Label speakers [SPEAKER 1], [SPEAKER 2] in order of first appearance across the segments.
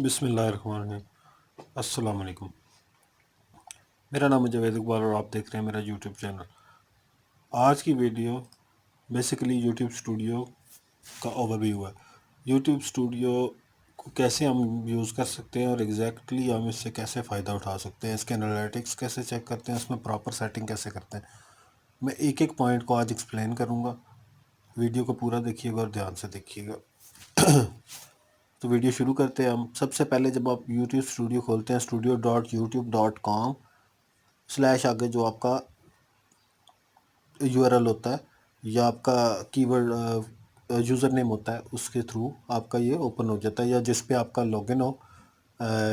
[SPEAKER 1] बिस्मिल्लाहिर्रहमानिर्रहीम। अस्सलाम वालेकुम। मेरा नाम है जावेद इकबाल और आप देख रहे हैं मेरा यूट्यूब चैनल। आज की वीडियो बेसिकली यूट्यूब स्टूडियो का ओवरव्यू है। यूट्यूब स्टूडियो को कैसे हम यूज़ कर सकते हैं और एग्जैक्टली हम इससे कैसे फ़ायदा उठा सकते हैं, इसके एनालिटिक्स कैसे चेक करते हैं, उसमें प्रॉपर सेटिंग कैसे करते हैं। मैं एक एक पॉइंट को आज एक्सप्लेन करूँगा। वीडियो को पूरा देखिएगा और ध्यान से देखिएगा। तो वीडियो शुरू करते हैं हम। सबसे पहले जब आप यूट्यूब स्टूडियो खोलते हैं, studio.youtube.com/ आगे जो आपका यूआरएल होता है या आपका कीवर्ड यूज़र नेम होता है, उसके थ्रू आपका ये ओपन हो जाता है, या जिस पे आपका लॉगिन हो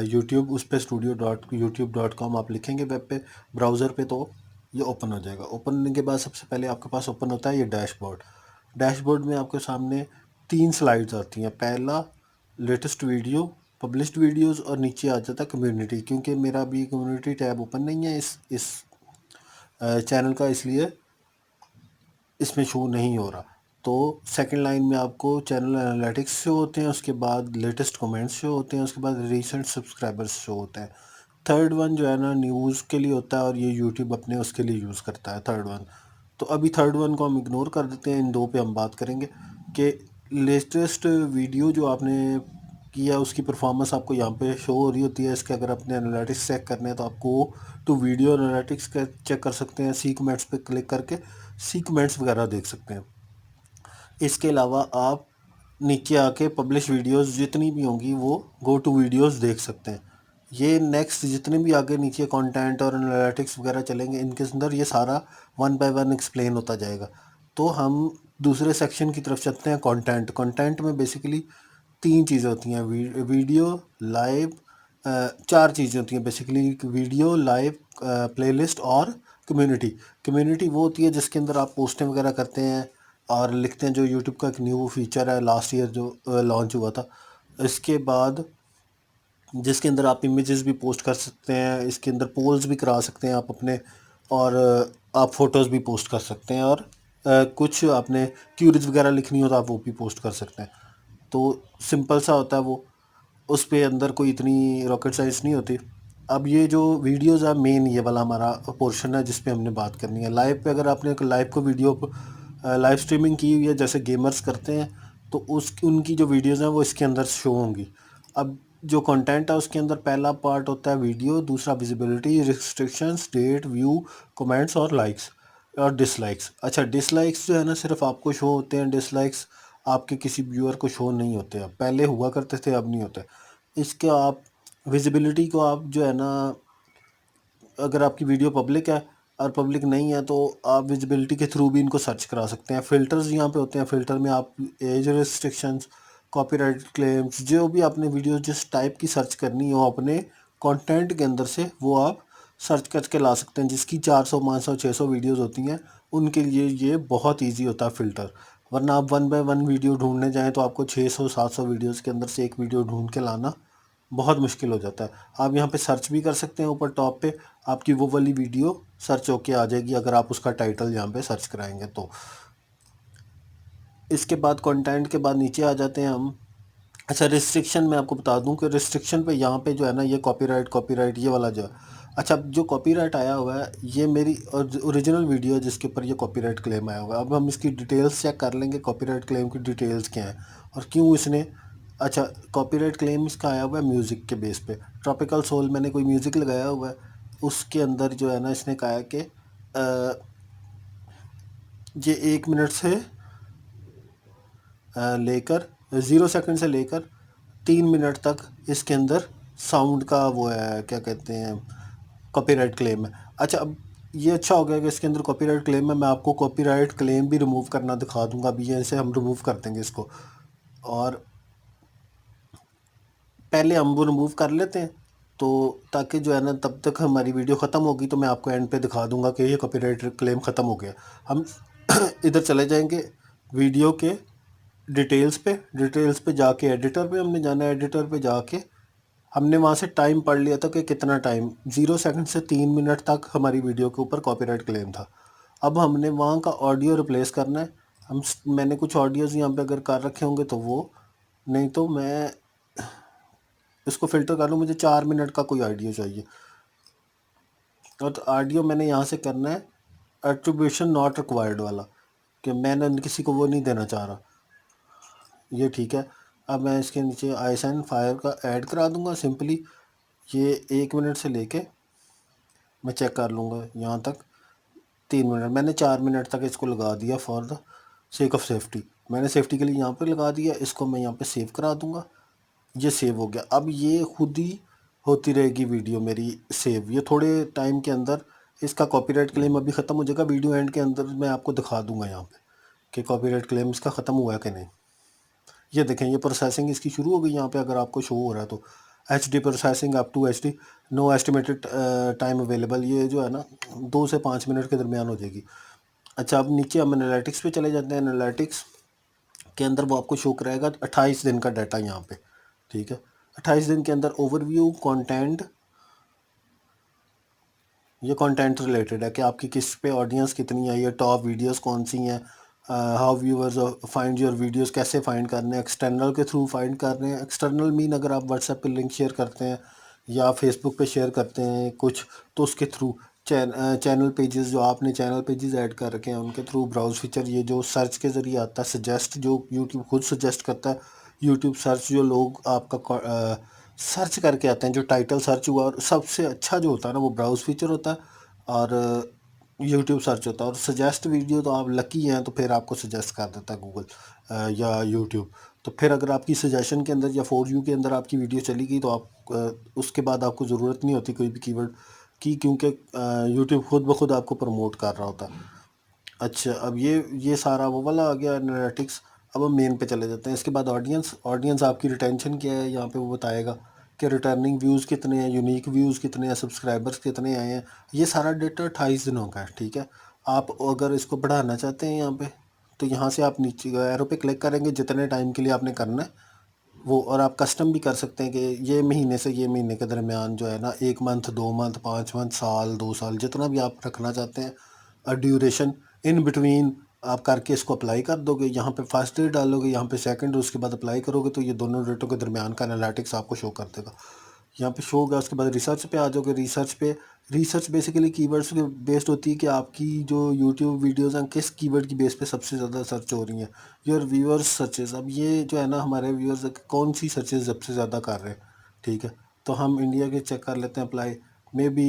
[SPEAKER 1] यूट्यूब, उस पे studio.youtube.com आप लिखेंगे वेब पे, ब्राउज़र पे, तो ये ओपन हो जाएगा। ओपन होने के बाद सबसे पहले आपके पास ओपन होता है ये डैशबोर्ड। डैशबोर्ड में आपके सामने 3 स्लाइड्स आती हैं। पहला लेटेस्ट वीडियो, पब्लिश्ड वीडियोस, और नीचे आ जाता है कम्युनिटी। क्योंकि मेरा अभी कम्युनिटी टैब ओपन नहीं है इस चैनल का, इसलिए इसमें शो नहीं हो रहा। तो सेकंड लाइन में आपको चैनल एनालिटिक्स शो होते हैं, उसके बाद लेटेस्ट कमेंट्स शो होते हैं, उसके बाद रीसेंट सब्सक्राइबर्स शो होते हैं। थर्ड वन जो है ना, न्यूज़ के लिए होता है, और ये यूट्यूब अपने उसके लिए यूज़ करता है थर्ड वन। तो अभी थर्ड वन को हम इग्नोर कर देते हैं, इन दो पे हम बात करेंगे कि लेटेस्ट वीडियो जो आपने किया उसकी परफॉर्मेंस आपको यहाँ पे शो हो रही होती है। इसके अगर अपने एनालिटिक्स चेक करने हैं तो आपको तो वीडियो एनालिटिक्स का चेक कर सकते हैं, सी कमेंट्स पे क्लिक करके सी कमेंट्स वगैरह देख सकते हैं। इसके अलावा आप नीचे आके पब्लिश वीडियोस जितनी भी होंगी वो गो टू वीडियोस देख सकते हैं। ये नेक्स्ट जितने भी आगे नीचे कंटेंट और एनालिटिक्स वगैरह चलेंगे, इनके अंदर ये सारा वन बाय वन एक्सप्लेन होता जाएगा। तो हम दूसरे सेक्शन की तरफ चलते हैं, कंटेंट। कंटेंट में बेसिकली 3 चीज़ें होती हैं, वीडियो, लाइव, 4 चीज़ें होती हैं बेसिकली, वीडियो, लाइव, प्लेलिस्ट और कम्युनिटी। कम्युनिटी वो होती है जिसके अंदर आप पोस्टें वगैरह करते हैं और लिखते हैं, जो यूट्यूब का एक न्यू फीचर है लास्ट ईयर जो लॉन्च हुआ था। इसके बाद जिसके अंदर आप इमेजेस भी पोस्ट कर सकते हैं, इसके अंदर पोल्स भी करा सकते हैं आप अपने, और आप फ़ोटोज़ भी पोस्ट कर सकते हैं, और कुछ आपने क्यूरीज वगैरह लिखनी हो तो आप वो भी पोस्ट कर सकते हैं। तो सिंपल सा होता है वो, उस पे अंदर कोई इतनी रॉकेट साइंस नहीं होती। अब ये जो वीडियोस है, मेन ये वाला हमारा पोर्शन है जिस पे हमने बात करनी है। लाइव पे अगर आपने लाइव को वीडियो लाइव स्ट्रीमिंग की हुई है जैसे गेमर्स करते हैं, तो उस उनकी जो वीडियोस हैं वो इसके अंदर शो होंगी। अब जो कंटेंट है उसके अंदर पहला पार्ट होता है वीडियो, दूसरा visibility, restrictions, date, view, comments और लाइक्स और डिसलाइक्स। अच्छा, डिसलाइक्स जो है ना सिर्फ आपको शो होते हैं, डिसलाइक्स आपके किसी व्यूअर को शो नहीं होते। अब पहले हुआ करते थे, अब नहीं होते। इसके आप विजिबिलिटी को आप जो है ना, अगर आपकी वीडियो पब्लिक है और पब्लिक नहीं है तो आप विजिबिलिटी के थ्रू भी इनको सर्च करा सकते हैं। फ़िल्टर्स यहाँ पे होते हैं, फ़िल्टर में आप एज रिस्ट्रिक्शंस, कॉपीराइट क्लेम्स, जो भी आपने वीडियो जिस टाइप की सर्च करनी हो अपने कंटेंट के अंदर से, वो आप सर्च करके ला सकते हैं। जिसकी 400, 500, 600 वीडियोज़ होती हैं, उनके लिए ये बहुत ईजी होता है फ़िल्टर। वरना आप वन बाय वन वीडियो ढूंढने जाएँ तो आपको 600, 700 वीडियोज़ के अंदर से एक वीडियो ढूंढ के लाना बहुत मुश्किल हो जाता है। आप यहाँ पे सर्च भी कर सकते हैं, ऊपर टॉप पे आपकी वो वाली वीडियो सर्च होके आ जाएगी अगर आप उसका टाइटल यहाँ पे सर्च कराएंगे तो। इसके बाद कंटेंट के बाद नीचे आ जाते हैं हम। अच्छा, रिस्ट्रिक्शन मैं आपको बता दूं कि रिस्ट्रिक्शन पे यहाँ पे जो है ना, ये कॉपीराइट ये वाला जो है, अच्छा जो कॉपीराइट आया हुआ है ये मेरी ओरिजिनल वीडियो है जिसके ऊपर ये कॉपीराइट क्लेम आया हुआ है। अब हम इसकी डिटेल्स चेक कर लेंगे, कॉपीराइट क्लेम की डिटेल्स क्या हैं और क्यों इसने। अच्छा, कॉपीराइट क्लेम इसका आया हुआ है म्यूज़िक के बेस पे। ट्रॉपिकल सोल मैंने कोई म्यूज़िक लगाया हुआ है, उसके अंदर जो है ना इसने कहा है कि ये 1 मिनट से लेकर 0 सेकंड से लेकर 3 मिनट तक इसके अंदर साउंड का वो है, क्या कहते हैं, कॉपीराइट क्लेम है। अच्छा, अब ये अच्छा हो गया कि इसके अंदर कॉपीराइट क्लेम है। मैं आपको कॉपीराइट क्लेम भी रिमूव करना दिखा दूंगा। अभी ये से हम रिमूव कर देंगे इसको, और पहले हम वो रिमूव कर लेते हैं, तो ताकि जो है ना तब तक हमारी वीडियो ख़त्म होगी तो मैं आपको एंड पे दिखा दूंगा कि ये कॉपीराइट क्लेम ख़त्म हो गया। हम इधर चले जाएंगे वीडियो के डिटेल्स पे जाके एडिटर पे हमने जाना है। एडिटर पे जाके हमने वहाँ से टाइम पढ़ लिया था कि कितना टाइम, 0 सेकंड से 3 मिनट तक हमारी वीडियो के ऊपर कॉपीराइट क्लेम था। अब हमने वहाँ का ऑडियो रिप्लेस करना है। मैंने कुछ ऑडियोज़ यहाँ पे अगर कर रखे होंगे तो वो, नहीं तो मैं इसको फ़िल्टर कर लूँ, मुझे 4 मिनट का कोई ऑडियो चाहिए। और तो ऑडियो मैंने यहाँ से करना है एट्रीब्यूशन नॉट रिक्वायर्ड वाला, कि मैंने किसी को वो नहीं देना चाह रहा। ये ठीक है। अब मैं इसके नीचे आई साइन फायर का ऐड करा दूंगा सिंपली। ये 1 मिनट से लेके मैं चेक कर लूँगा यहाँ तक 3 मिनट, मैंने 4 मिनट तक इसको लगा दिया for the sake of safety. मैंने सेफ्टी के लिए यहाँ पे लगा दिया, इसको मैं यहाँ पे सेव करा दूंगा। ये सेव हो गया। अब ये खुद ही होती रहेगी वीडियो मेरी सेव। ये थोड़े टाइम के अंदर इसका कॉपीराइट क्लेम अभी ख़त्म हो जाएगा। वीडियो एंड के अंदर मैं आपको दिखा दूंगा यहाँ पे कि कॉपीराइट क्लेम इसका ख़त्म हुआ है कि नहीं। ये देखें, ये प्रोसेसिंग इसकी शुरू हो गई यहाँ पे, अगर आपको शो हो रहा है तो HD processing up to HD, no estimated time available. ये जो है ना 2 से 5 मिनट के दरमियान हो जाएगी। अच्छा, अब नीचे हम एनालिटिक्स पे चले जाते हैं। एनालिटिक्स के अंदर वो आपको शो कराएगा 28 दिन का डाटा यहाँ पे, ठीक है। 28 दिन के अंदर ओवरव्यू कंटेंट, ये कंटेंट रिलेटेड है कि आपकी किस पे ऑडियंस कितनी आई है, टॉप वीडियोस कौन सी हैं, how viewers find your videos, कैसे फाइंड करने हैं, एक्सटर्नल के थ्रू फाइंड कर रहे हैं। एक्सटर्नल मीन अगर आप व्हाट्सएप पे लिंक शेयर करते हैं या फेसबुक पे शेयर करते हैं कुछ, तो उसके थ्रू चैनल पेजेस, जो आपने चैनल पेजेस ऐड कर रखे हैं उनके थ्रू ब्राउज फीचर, ये जो सर्च के ज़रिए आता है, सजेस्ट जो यूट्यूब खुद सजेस्ट करता है। यूट्यूब सर्च जो लोग आपका सर्च करके आते हैं, जो टाइटल सर्च हुआ, और सबसे अच्छा जो होता है ना वो ब्राउज फीचर होता है और यूट्यूब सर्च होता है। और सजेस्ट वीडियो तो आप लकी हैं, तो फिर आपको सजेस्ट कर देता है गूगल या यूट्यूब। तो फिर अगर आपकी सजेशन के अंदर या फॉर यू के अंदर आपकी वीडियो चली गई तो आप उसके बाद आपको ज़रूरत नहीं होती कोई भी कीवर्ड की, क्योंकि यूट्यूब खुद ब खुद आपको प्रमोट कर रहा होता है। अच्छा, अब ये सारा वो वाला आ गया एनालिटिक्स। अब हम मेन पे चले जाते हैं। इसके बाद ऑडियंस। ऑडियंस आपकी रिटेंशन क्या है, यहाँ पे वो बताएगा कि रिटर्निंग व्यूज़ कितने हैं, यूनिक व्यूज़ कितने हैं, सब्सक्राइबर्स कितने आए हैं। ये सारा डेटा 28 दिनों का है, ठीक है। आप अगर इसको बढ़ाना चाहते हैं यहाँ पे, तो यहाँ से आप नीचे एरो पे क्लिक करेंगे, जितने टाइम के लिए आपने करना है वो। और आप कस्टम भी कर सकते हैं कि ये महीने से ये महीने के दरमियान जो है ना, 1 मंथ, 2 मंथ, 5 मंथ, साल, 2 साल, जितना भी आप रखना चाहते हैं ड्यूरेशन इन बिटवीन आप करके इसको अप्लाई कर दोगे। यहाँ पे फर्स्ट डेट डालोगे, यहाँ पे सेकंड, उसके बाद अप्लाई करोगे तो ये दोनों डेटों के दरमियान का एनालिटिक्स आपको शो कर देगा। यहाँ पे शो होगा। उसके बाद रिसर्च पे आ जाओगे। रिसर्च बेसिकली कीवर्ड्स पे बेस्ड होती है कि आपकी जो यूट्यूब वीडियोज़ हैं किस कीवर्ड की बेस पे सबसे ज़्यादा सर्च हो रही हैं। योर व्यूअर्स सर्चेस, अब ये जो है ना हमारे व्यूअर्स कौन सी सर्चेस सबसे ज़्यादा कर रहे हैं, ठीक है। तो हम इंडिया के चेक कर लेते हैं अप्लाई। मे बी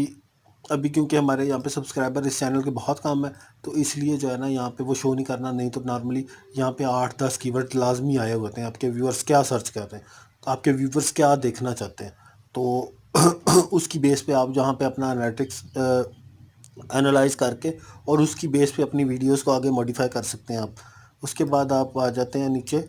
[SPEAKER 1] अभी क्योंकि हमारे यहाँ पे सब्सक्राइबर इस चैनल के बहुत कम है, तो इसलिए जो है ना यहाँ पे वो शो नहीं करना। नहीं तो नॉर्मली यहाँ पे 8-10 कीवर्ड लाजमी आए होते हैं। आपके व्यूअर्स क्या सर्च कर रहे हैं, तो आपके व्यूअर्स क्या देखना चाहते हैं, तो उसकी बेस पे आप जहाँ पे अपना एनालिटिक्स एनालाइज करके और उसकी बेस पे अपनी वीडियोस को आगे मॉडिफाई कर सकते हैं आप। उसके बाद आप आ जाते हैं नीचे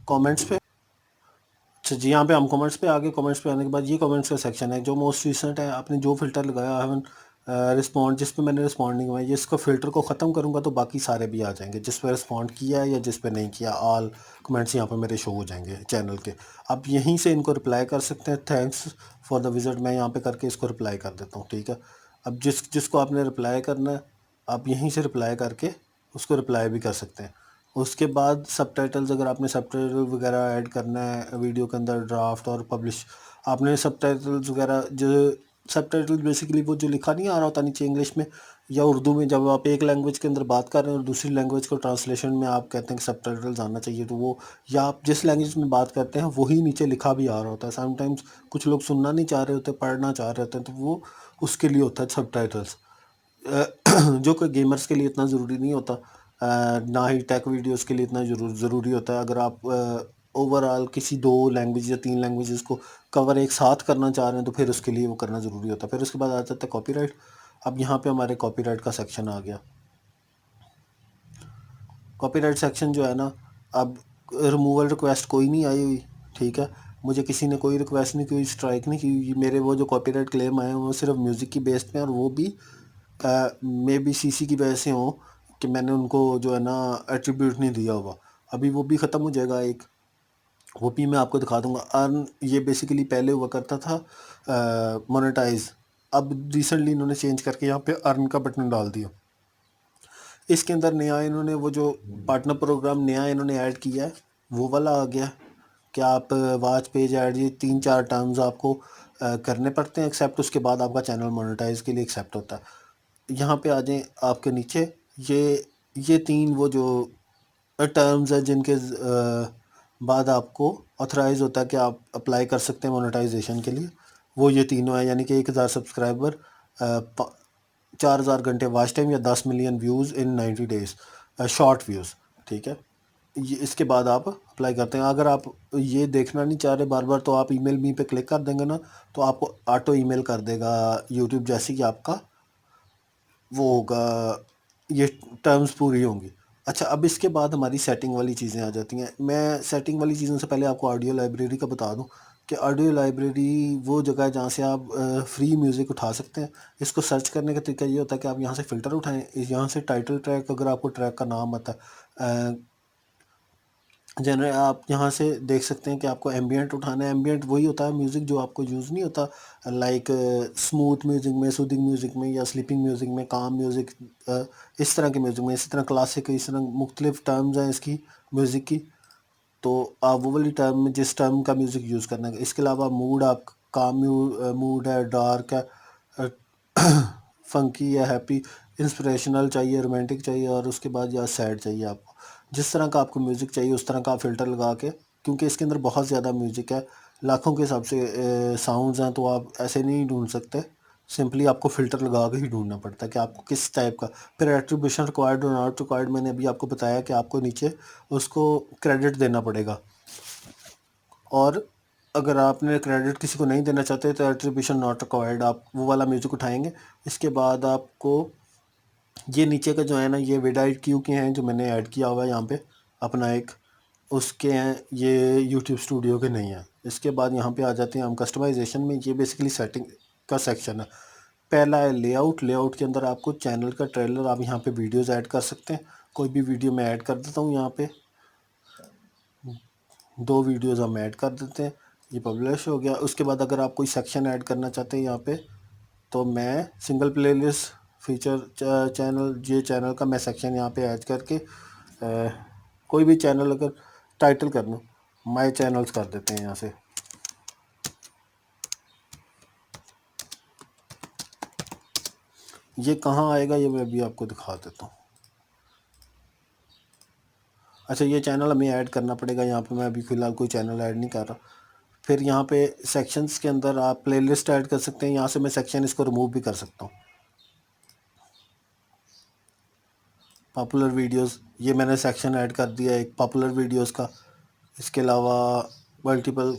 [SPEAKER 1] कमेंट्स पे। अच्छा जी, यहाँ पे हम कमेंट्स पे आ गए। कमेंट्स पे आने के बाद ये कमेंट्स का सेक्शन है जो मोस्ट रिसेंट है। आपने जो फ़िल्टर लगाया है रिस्पॉन्ड, जिस पे मैंने रिस्पॉन्ड नहीं हुआ है, ये इसको फ़िल्टर को ख़त्म करूँगा तो बाकी सारे भी आ जाएंगे, जिस पे रिस्पॉन्ड किया है या जिस पे नहीं किया। ऑल कमेंट्स यहाँ पे मेरे शो हो जाएंगे चैनल के। आप यहीं से इनको रिप्लाई कर सकते हैं। थैंक्स फॉर द विजिट, मैं यहाँ पे करके इसको रिप्लाई कर देता हूँ, ठीक है। अब जिसको आपने रिप्लाई करना है, आप यहीं से रिप्लाई करके उसको रिप्लाई भी कर सकते हैं। उसके बाद सबटाइटल्स, अगर आपने सबटाइटल वगैरह ऐड करना है वीडियो के अंदर, ड्राफ्ट और पब्लिश, आपने सबटाइटल्स वगैरह जो सबटाइटल बेसिकली वो जो लिखा नहीं आ रहा होता नीचे इंग्लिश में या उर्दू में, जब आप एक लैंग्वेज के अंदर बात कर रहे हैं और दूसरी लैंग्वेज को ट्रांसलेशन में आप कहते हैं कि सबटाइटल्स आना चाहिए, तो वो या आप जिस लैंग्वेज में बात करते हैं वही नीचे लिखा भी आ रहा होता है। समटाइम्स कुछ लोग सुनना नहीं चाह रहे होते, पढ़ना चाह रहे होते हैं, तो वो उसके लिए होता है सबटाइटल्स। जो कि गेमर्स के लिए इतना ज़रूरी नहीं होता, ना ही टेक वीडियोस के लिए इतना ज़रूरी होता है। अगर आप ओवरऑल किसी 2 लैंग्वेज या 3 लैंग्वेजेस को कवर एक साथ करना चाह रहे हैं तो फिर उसके लिए वो करना ज़रूरी होता है। फिर उसके बाद आ जाता है कॉपीराइट। अब यहाँ पे हमारे कॉपीराइट का सेक्शन आ गया। कॉपीराइट सेक्शन जो है ना, अब रिमूवल रिक्वेस्ट कोई नहीं आई हुई, ठीक है। मुझे किसी ने कोई रिक्वेस्ट नहीं की, स्ट्राइक नहीं की। मेरे वो जो कॉपीराइट क्लेम आए हैं वो सिर्फ म्यूज़िक की बेस पे हैं, और वो भी मे बी सीसी की वजह से हो कि मैंने उनको जो है ना एट्रीब्यूट नहीं दिया हुआ। अभी वो भी ख़त्म हो जाएगा एक, वो भी मैं आपको दिखा दूंगा। अर्न ये बेसिकली पहले हुआ करता था मोनेटाइज, अब रिसेंटली इन्होंने चेंज करके यहाँ पे अर्न का बटन डाल दिया। इसके अंदर नया इन्होंने वो जो पार्टनर प्रोग्राम नया इन्होंने ऐड किया है वो वाला आ गया कि आप वॉच पेज ऐड, ये 3-4 टर्म्स आपको करने पड़ते हैं एक्सेप्ट, उसके बाद आपका चैनल मोनेटाइज के लिए एक्सेप्ट होता है। यहाँ पे आ जाएं आपके नीचे, ये 3 वो जो टर्म्स हैं जिनके बाद आपको ऑथराइज होता है कि आप अप्लाई कर सकते हैं मोनेटाइजेशन के लिए, वो ये तीनों हैं। यानी कि 1000 सब्सक्राइबर, 4000 घंटे वॉच टाइम या 10 million views in 90 days, short views, ठीक है। ये इसके बाद आप अप्लाई करते हैं। अगर आप ये देखना नहीं चाह रहे बार बार, तो आप ईमेल मी पे क्लिक कर देंगे ना, तो आपको ऑटो ईमेल कर देगा यूट्यूब, जैसे कि आपका वो होगा, ये टर्म्स पूरी होंगी। अच्छा, अब इसके बाद हमारी सेटिंग वाली चीज़ें आ जाती हैं। मैं सेटिंग वाली चीज़ों से पहले आपको ऑडियो लाइब्रेरी का बता दूं कि ऑडियो लाइब्रेरी वो जगह है जहाँ से आप फ्री म्यूज़िक उठा सकते हैं। इसको सर्च करने का तरीका ये होता है कि आप यहाँ से फ़िल्टर उठाएं, यहाँ से टाइटल ट्रैक, अगर आपको ट्रैक का नाम आता है, जनरल आप यहाँ से देख सकते हैं कि आपको एम्बियंट उठाना है। एम्बियंट वही होता है म्यूज़िक जो आपको यूज़ नहीं होता, लाइक स्मूथ म्यूज़िक में, सूदिंग म्यूज़िक में, या स्लीपिंग म्यूज़िक में, काम म्यूज़िक, इस तरह के म्यूज़िक में, इसी तरह क्लासिक, इस तरह मुख्तलिफ टर्म्स हैं इसकी म्यूज़िक की। तो आप वो वाली टर्म में जिस टर्म का म्यूज़िक यूज़ करना है। इसके अलावा मूड, आप काम मूड है, डार्क है, फंकी या हैप्पी, इंस्पिरेशनल चाहिए, रोमांटिक चाहिए, और उसके बाद या सैड चाहिए। आपको जिस तरह का आपको म्यूज़िक चाहिए उस तरह का आप फ़िल्टर लगा के, क्योंकि इसके अंदर बहुत ज़्यादा म्यूज़िक है, लाखों के हिसाब से साउंड्स हैं, तो आप ऐसे नहीं ढूंढ सकते। सिंपली आपको फ़िल्टर लगा के ही ढूंढना पड़ता है कि आपको किस टाइप का। फिर एट्रीब्यूशन रिक्वायर्ड और नॉट रिक्वायर्ड, मैंने अभी आपको बताया कि आपको नीचे उसको क्रेडिट देना पड़ेगा, और अगर आपने क्रेडिट किसी को नहीं देना चाहते तो एट्रीब्यूशन नॉट रिक्वायर्ड, आप वो वाला म्यूज़िक उठाएंगे। इसके बाद आपको ये नीचे का जो है ना, ये विदाउट क्यू के हैं जो मैंने ऐड किया हुआ है यहाँ पे अपना एक, उसके हैं, ये यूट्यूब स्टूडियो के नहीं हैं। इसके बाद यहाँ पे आ जाते हैं हम कस्टमाइजेशन में। ये बेसिकली सेटिंग का सेक्शन है। पहला है लेआउट। लेआउट के अंदर आपको चैनल का ट्रेलर, आप यहाँ पे वीडियोस ऐड कर सकते हैं। कोई भी वीडियो मैं ऐड कर देता हूँ, यहाँ पे 2 वीडियोस हम ऐड कर देते हैं, ये पब्लिश हो गया। उसके बाद अगर आप कोई सेक्शन ऐड करना चाहते हैं यहाँ पे, तो मैं सिंगल प्लेलिस्ट फीचर चैनल, ये चैनल का मैं सेक्शन यहाँ पे ऐड करके कोई भी चैनल अगर टाइटल कर लूँ, माय चैनल्स कर देते हैं यहाँ से। ये कहाँ आएगा ये मैं अभी आपको दिखा देता हूँ। अच्छा, ये चैनल हमें ऐड करना पड़ेगा। यहाँ पे मैं अभी फ़िलहाल कोई चैनल ऐड नहीं कर रहा। फिर यहाँ पे सेक्शंस के अंदर आप प्लेलिस्ट ऐड कर सकते हैं। यहाँ से मैं सेक्शन इसको रिमूव भी कर सकता हूँ। पॉपुलर वीडियोस, ये मैंने सेक्शन ऐड कर दिया एक पॉपुलर वीडियोस का। इसके अलावा मल्टीपल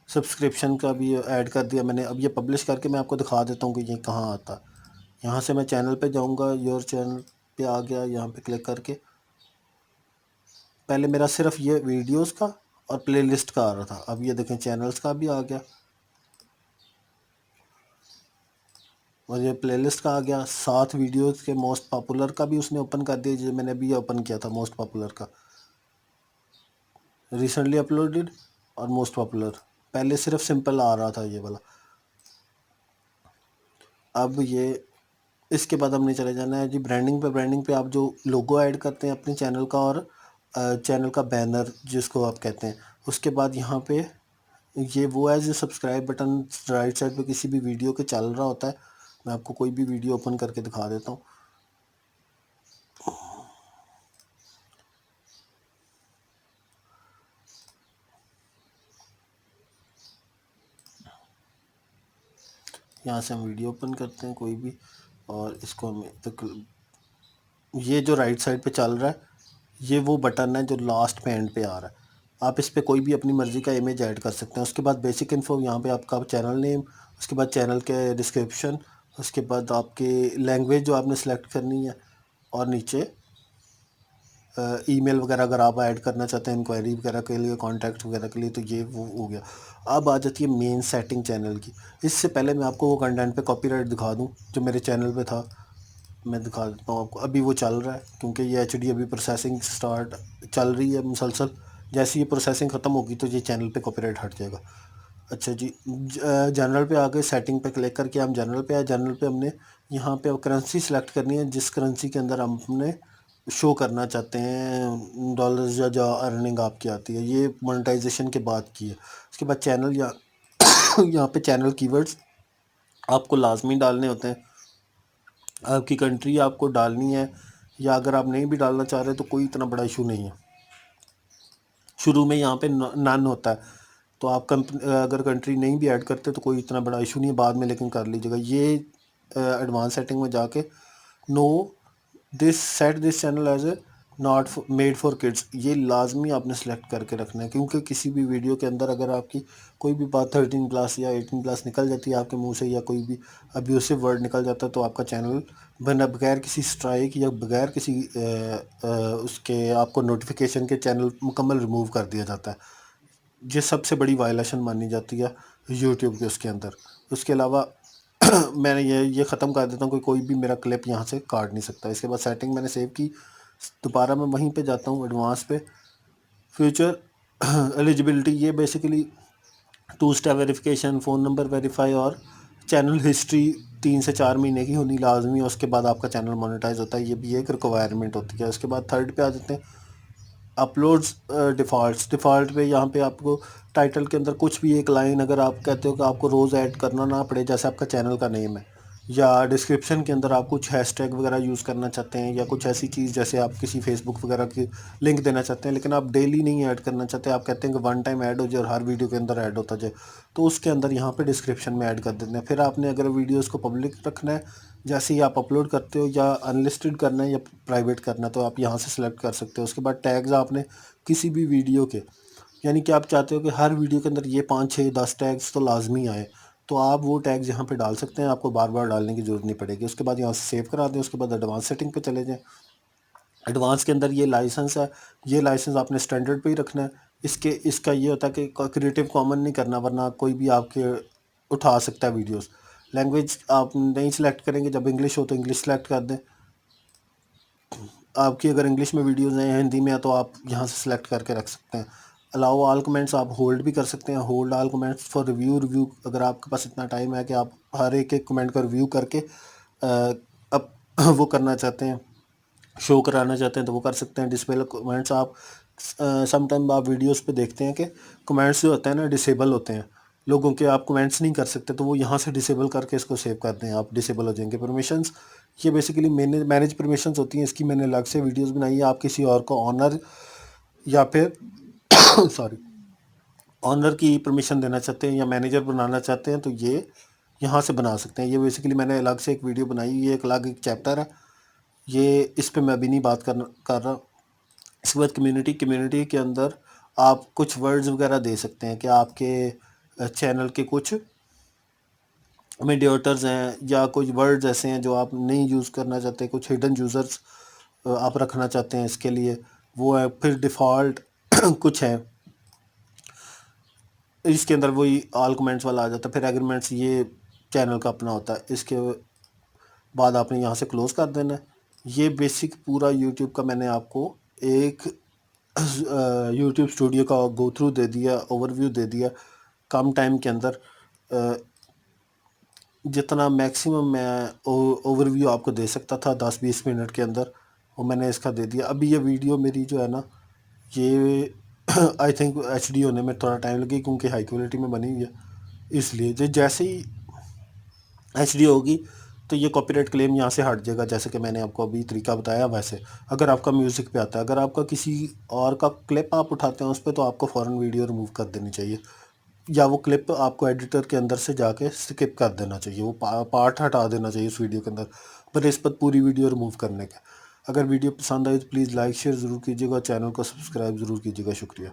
[SPEAKER 1] सब्सक्रिप्शन का भी ऐड कर दिया मैंने। अब ये पब्लिश करके मैं आपको दिखा देता हूँ कि ये कहाँ आता है। यहाँ से मैं चैनल पे जाऊँगा, योर चैनल पे आ गया, यहाँ पे क्लिक करके पहले मेरा सिर्फ ये वीडियोस का और प्लेलिस्ट का आ रहा था, अब ये देखें चैनल्स का भी आ गया और ये प्लेलिस्ट का आ गया। 7 वीडियोस के मोस्ट पॉपुलर का भी उसने ओपन कर दिया, जो मैंने अभी ओपन किया था मोस्ट पॉपुलर का, रिसेंटली अपलोडेड और मोस्ट पॉपुलर। पहले सिर्फ सिंपल आ रहा था ये वाला। अब ये इसके बाद हमने चले जाना है जी ब्रांडिंग पे। ब्रांडिंग पे आप जो लोगो ऐड करते हैं अपने चैनल का, और चैनल का बैनर जिसको आप कहते हैं, उसके बाद यहाँ पे ये वो है जो सब्सक्राइब बटन राइट साइड पे किसी भी वीडियो के चल रहा होता है। मैं आपको कोई भी वीडियो ओपन करके दिखा देता हूँ। यहाँ से हम वीडियो ओपन करते हैं कोई भी, और इसको हम तक, ये जो राइट साइड पे चल रहा है ये वो बटन है जो लास्ट पे एंड पे आ रहा है। आप इस पे कोई भी अपनी मर्ज़ी का इमेज ऐड कर सकते हैं। उसके बाद बेसिक इन्फो, यहाँ पे आपका चैनल नेम, उसके बाद चैनल के डिस्क्रिप्शन, उसके बाद आपकी लैंग्वेज जो आपने सेलेक्ट करनी है, और नीचे ईमेल वगैरह अगर आप ऐड करना चाहते हैं इंक्वायरी वगैरह के लिए, कॉन्टैक्ट वगैरह के लिए, तो ये वो हो गया। अब आ जाती है मेन सेटिंग चैनल की। इससे पहले मैं आपको वो कंटेंट पे कॉपीराइट दिखा दूँ जो मेरे चैनल पे था, मैं दिखा देता हूँ आपको। अभी वो चल रहा है क्योंकि ये एचडी अभी प्रोसेसिंग स्टार्ट चल रही है मुसलसल। जैसे ये प्रोसेसिंग ख़त्म होगी तो ये चैनल पे कॉपीराइट हट जाएगा। अच्छा जी, जनरल पे आके सेटिंग पे क्लिक करके हम जनरल पे आए। जनरल पे हमने यहाँ पे अब करेंसी सेलेक्ट करनी है, जिस करेंसी के अंदर हमने शो करना चाहते हैं डॉलर्स या जो अर्निंग आपकी आती है, ये मोनेटाइजेशन के बाद की है। उसके बाद चैनल या यहाँ पे चैनल कीवर्ड्स आपको लाजमी डालने होते हैं। आपकी कंट्री आपको डालनी है, या अगर आप नहीं भी डालना चाह रहे तो कोई इतना बड़ा इशू नहीं है। शुरू में यहाँ पे नन होता है, तो आप अगर कंट्री नहीं भी ऐड करते तो कोई इतना बड़ा इशू नहीं है, बाद में लेकिन कर लीजिएगा। ये एडवांस सेटिंग में जाके no this set this channel as a not made for kids, ये लाजमी आपने सेलेक्ट करके रखना है, क्योंकि किसी भी वीडियो के अंदर अगर आपकी कोई भी बात 13+ या 18+ निकल जाती है आपके मुंह से, या कोई भी अब्यूसिव वर्ड निकल जाता है, तो आपका चैनल बिना बगैर किसी स्ट्राइक या बगैर किसी उसके आपको नोटिफिकेशन के चैनल मुकम्मल रिमूव कर दिया जाता है। ये सबसे बड़ी वायलेशन मानी जाती है यूट्यूब के उसके अंदर। उसके अलावा मैंने ये ख़त्म कर देता हूँ कि कोई भी मेरा क्लिप यहाँ से काट नहीं सकता। इसके बाद सेटिंग मैंने सेव की, दोबारा मैं वहीं पे जाता हूँ एडवांस पे, फ्यूचर एलिजिबिलिटी, ये basically 2 step verification, phone number verify और चैनल हिस्ट्री 3 से 4 महीने की होनी लाजमी है। उसके बाद आपका चैनल मोनेटाइज होता है, ये भी एक रिक्वायरमेंट होती है। उसके बाद थर्ड पे आ जाते हैं अपलोड्स डिफ़ॉल्ट पे। यहाँ पे आपको टाइटल के अंदर कुछ भी एक लाइन अगर आप कहते हो कि आपको रोज़ ऐड करना ना पड़े, जैसे आपका चैनल का नेम है, या डिस्क्रिप्शन के अंदर आप कुछ हैशटैग वगैरह यूज़ करना चाहते हैं, या कुछ ऐसी चीज़ जैसे आप किसी फेसबुक वगैरह की लिंक देना चाहते हैं, लेकिन आप डेली नहीं ऐड करना चाहते, आप कहते हैं कि वन टाइम ऐड हो जाए और हर वीडियो के अंदर ऐड होता जाए, तो उसके अंदर यहाँ पे डिस्क्रिप्शन में ऐड कर देते हैं। फिर आपने अगर वीडियोज़ को पब्लिक रखना है, जैसे ही आप अपलोड करते हो, या अनलिस्टेड करना है या प्राइवेट करना है, तो आप यहाँ से सिलेक्ट कर सकते हो। उसके बाद टैग्स आपने किसी भी वीडियो के, यानी कि आप चाहते हो कि हर वीडियो के अंदर ये 5 6 10 टैग्स तो लाजमी आए, तो आप वो टैग्स यहाँ पे डाल सकते हैं, आपको बार बार डालने की ज़रूरत नहीं पड़ेगी। उसके बाद यहाँ से सेव करा दें। उसके बाद एडवांस सेटिंग पे चले जाएँ। एडवांस के अंदर ये लाइसेंस है, ये लाइसेंस आपने स्टैंडर्ड पे ही रखना है। इसका ये होता है कि क्रिएटिव कॉमन नहीं करना, वरना कोई भी आपके उठा सकता है वीडियोस। लैंग्वेज आप नहीं सिलेक्ट करेंगे, जब इंग्लिश हो तो इंग्लिश सेलेक्ट कर दें। आपकी अगर इंग्लिश में वीडियोस हैं, हिंदी में है, तो आप यहाँ से सिलेक्ट करके रख सकते हैं। अलाउ ऑल कमेंट्स आप होल्ड भी कर सकते हैं, hold all comments for review. अगर आपके पास इतना टाइम है कि आप हर एक एक कमेंट का रिव्यू करके अब वो करना चाहते हैं, शो कराना चाहते हैं, तो वो कर सकते हैं। डिसेबल कमेंट्स आप समटाइम आप वीडियोस पे देखते हैं कि कमेंट्स जो होते हैं ना डिसेबल होते हैं, लोगों के आप कमेंट्स नहीं कर सकते, तो वो यहाँ से डिसेबल करके इसको सेव कर दें, आप डिसेबल हो जाएंगे। परमिशंस, ये बेसिकली मैनेज परमिशंस होती हैं, इसकी मैंने अलग से वीडियोस बनाई है। आप किसी और को ऑनर या फिर सॉरी ऑनर की परमिशन देना चाहते हैं या मैनेजर बनाना चाहते हैं, तो ये यहाँ से बना सकते हैं। ये बेसिकली मैंने अलग से एक वीडियो बनाई, ये एक अलग एक चैप्टर है, ये इस पे मैं अभी नहीं बात कर रहा। इसके बाद कम्युनिटी के अंदर आप कुछ वर्ड्स वगैरह दे सकते हैं कि आपके चैनल के कुछ मीडिएटर्स हैं, या कुछ वर्ड्स ऐसे हैं जो आप नहीं यूज़ करना चाहते, कुछ हिडन यूज़र्स आप रखना चाहते हैं, इसके लिए वो है। फिर डिफ़ॉल्ट कुछ है, इसके अंदर वही ऑल कमेंट्स वाला आ जाता है। फिर एग्रीमेंट्स, ये चैनल का अपना होता है। इसके बाद आपने यहाँ से क्लोज़ कर देना है। ये बेसिक पूरा यूट्यूब का मैंने आपको एक यूट्यूब स्टूडियो का गो थ्रू दे दिया, ओवरव्यू दे दिया कम टाइम के अंदर। जितना मैक्सिमम मैं ओवरव्यू आपको दे सकता था 10-20 मिनट के अंदर, वो मैंने इसका दे दिया। अभी ये वीडियो मेरी जो है ना, ये आई थिंक HD होने में थोड़ा टाइम लगे, क्योंकि हाई क्वालिटी में बनी हुई है, इसलिए जैसे ही HD होगी तो ये कॉपीराइट क्लेम यहाँ से हट जाएगा, जैसे कि मैंने आपको अभी तरीका बताया वैसे। अगर आपका म्यूज़िक पे आता है, अगर आपका किसी और का क्लिप आप उठाते हैं उस पर, तो आपको फ़ौरन वीडियो रिमूव कर देनी चाहिए, या वो क्लिप आपको एडिटर के अंदर से जाके स्किप कर देना चाहिए, वो पार्ट हटा देना चाहिए उस वीडियो के अंदर, बनिस्बत पूरी वीडियो रिमूव करने के। अगर वीडियो पसंद आई तो प्लीज़ लाइक शेयर ज़रूर कीजिएगा, चैनल को सब्सक्राइब ज़रूर कीजिएगा। शुक्रिया।